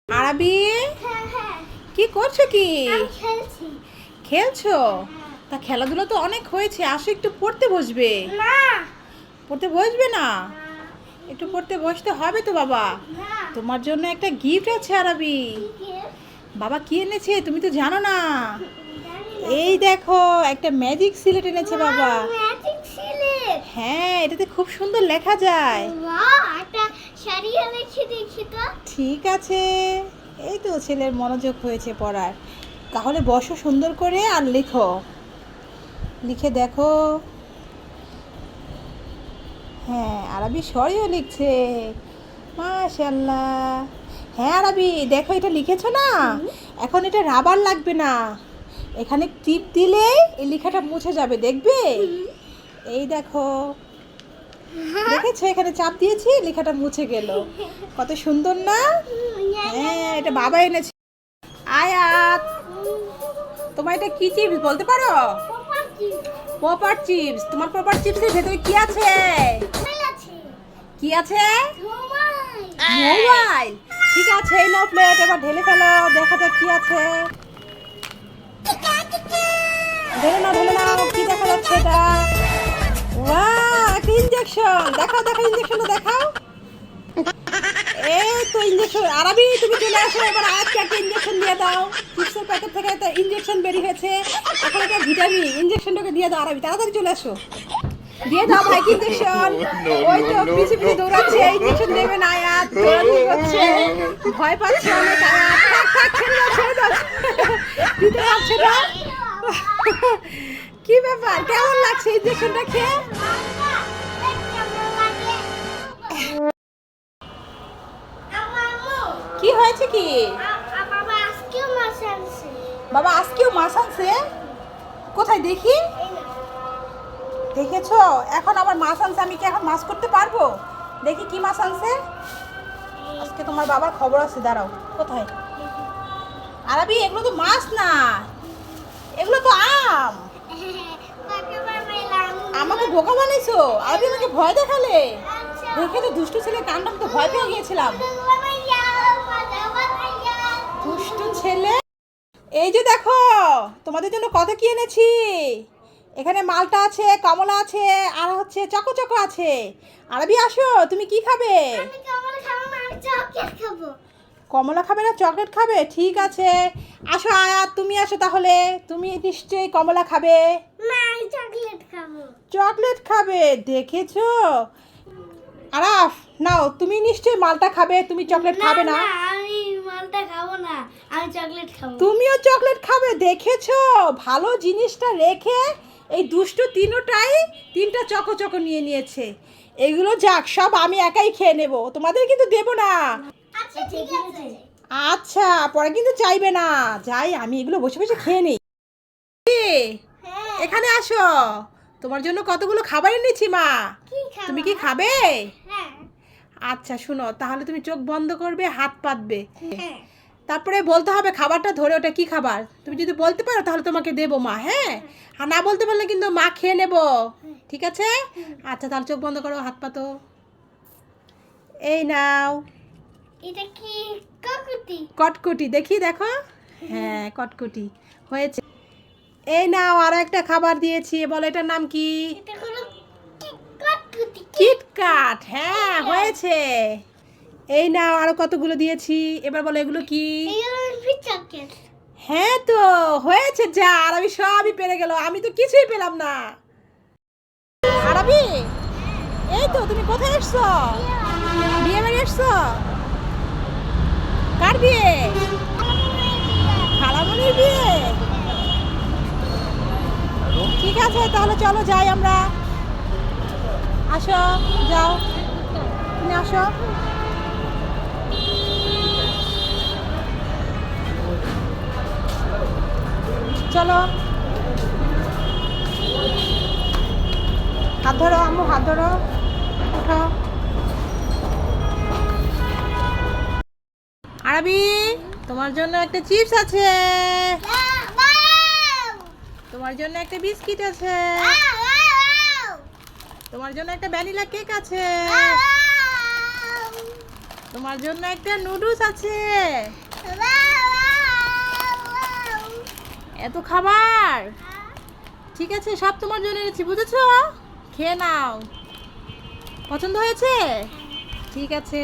আরবি কি করছো কি? খেলছো? তা খেলাধুলা তো অনেক হয়েছে, আসো একটু পড়তে বসবে। পড়তে বসবে না? একটু পড়তে বসতে হবে তো বাবা। তোমার জন্য একটা গিফট আছে আরবি। বাবা কি এনেছে তুমি তো জানো না। এই দেখো একটা ম্যাজিক সিলেট এনেছে বাবা। হ্যাঁ, এটাতে খুব সুন্দর লেখা যায়। ঠিক আছে, এই তো ছেলের মনোযোগ হয়েছে পড়ার। তাহলে বসো সুন্দর করে আর লিখো, লিখে দেখো। হ্যাঁ, আরবি সরিও লিখছে, মাশাআল্লাহ। হ্যাঁ আরবি, দেখো এটা লিখেছো না? এখন এটা রাবার লাগবে না, এখানে টিপ দিলেই এই লেখাটা মুছে যাবে, দেখবে? এই দেখো, দেখেছো এখানে চাপ দিয়েছি, লেখাটা মুছে গেল। কত সুন্দর না? হ্যাঁ, এটা বাবা এনেছে। আয়াত, তোমার এটা কি চিপস বলতে পারো? Popper chips. তোমার পপার চিপসের ভেতরে কি আছে? কি আছে? মোবাইল। ঠিক আছে, এই নাও প্লেট, এবার ঢেলে ফেলো, দেখা যাক কি আছে। ঢেলে নাও, ঢেলে নাও। কি দেখা যাচ্ছে এটা? ওয়াও, একটা ইনজেকশন। দেখাও দেখাও, ইনজেকশনটা দেখাও। এই তো ইনজেকশন। আরবি তুমি চলে আসো, এবার আজকে একটা ইনজেকশন দিয়ে দাও। চিপসের প্যাকেট থেকে একটা ইনজেকশন বেরিয়ে হয়েছে, এখন একটা ভিটামিন। ইনজেকশনটাকে দিয়ে দাও আরবি, তাড়াতাড়ি চলে আসো। দিয়ে দাও ভাই ইনজেকশন। ওই তো পিছে পিছে দৌড়াচ্ছে, ইনজেকশন দেবে না। আয়াত দৌড়াদৌড়ি করছে, ভয় পাচ্ছে অনেক। আয়াত থাক থাক, ছেড়ে দাও ছেড়ে দাও, দিতে পারছে না। কি ব্যাপার, কেমন লাগছে ইনজেকশনটা খেয়ে? কি হয়েছে কি? বাবা আজকেও মাছ আনছে? কোথায় দেখি? দেখেছো, এখন আবার মাছ আনছে, আমি কি এখন মাছ করতে পারবো? দেখি কি মাছ আনছে। আজকে তোমার বাবার খবর আছে, দাঁড়াও। কোথায়? আরবি, এগুলো তো মাছ না, এগুলো তো আম। আমাকে বোকা বানাইছো আরবি, আমাকে ভয় দেখালে। দেখে তো দুষ্টু ছেলে কান্ড, তো ভয় পেয়ে গিয়েছিলাম। দুষ্টু ছেলে। এই যে দেখো, তোমাদের জন্য কত কি এনেছি। এখানে মালটা আছে, কমলা আছে, আর হচ্ছে চকো চকো আছে। আরবি আসো, তুমি কি খাবে? কমলা খাবে না চকলেট খাবে? ঠিক আছে, আসো আয়াত, তুমি আসো তাহলে। তুমি নিশ্চয়ই কমলা খাবে। চকলেট খাবে, দেখেছো? আরাফ, নাও, তুমি নিশ্চয়ই মালটা খাবে, তুমি চকলেট খাবে না। আমি মালটা খাবো না, আমি চকলেট খাবো। তুমিও চকলেট খাবে, দেখেছো? ভালো জিনিসটা রেখে এই দুষ্টু তিনটা চকো চকো নিয়ে নিয়েছে। এগুলো যাক, সব আমি একাই খেয়ে নেব, তোমাদের কিন্তু দেব না। আচ্ছা ঠিক আছে। আচ্ছা, পরে কিন্তু চাইবে না। যাই, আমি এগুলো বসে বসে খেয়ে নিই। এখানে আসো, তোমার জন্য কতগুলো খাবার এনেছি মা। তুমি কি খাবে? আচ্ছা শুনো, তাহলে তুমি চোখ বন্ধ করবে, হাত পাতবে, তারপরে বলতে হবে খাবারটা ধরে, ওটা কি খাবার। তুমি যদি বলতে পারো তাহলে তোমাকে দেবো মা। হ্যাঁ, আর না বলতে পারলে কিন্তু মা খেয়ে নেব, ঠিক আছে? আচ্ছা, তাহলে চোখ বন্ধ করো, হাত পাতো। এই নাও। এটা কি কটকটি? কটকটি, দেখি দেখো। হ্যাঁ, কটকটি হয়েছে। এই নাও, আরো একটা খাবার দিয়েছি, বলো এটার নাম কি? এটা হলো কটকটি। কিটক্যাট। হ্যাঁ, হয়েছে। এই নাও, আরো কতগুলো দিয়েছি, এবার বলো এগুলো কি? এগুলো চকলেট। হ্যাঁ তো হয়েছে, যা আরবি সবই পেরে গেল, আমি তো কিছুই পেলাম না। আরবি, এই তো তুমি কোথায় এসছো? বিয়ে বাড়ি এসছো? কার বিয়ে? খালামণির বিয়ে। ঠিক আছে, তাহলে চলো যাই আমরা। আসো, যাও, তুমি আসো। চলো, হাত ধরো আম্মু, হাত ধরো, উঠো। আরবি, তোমার জন্য একটা চিপস আছে, তোমার জন্য একটা বিস্কিট আছে, তোমার জন্য একটা ভ্যানিলা কেক আছে। তোমার জন্য একটা নুডলস আছে। এত খাবার, ঠিক আছে, সব তোমার জন্য এনেছি, বুঝেছো? খেয়ে নাও। পছন্দ হয়েছে? ঠিক আছে।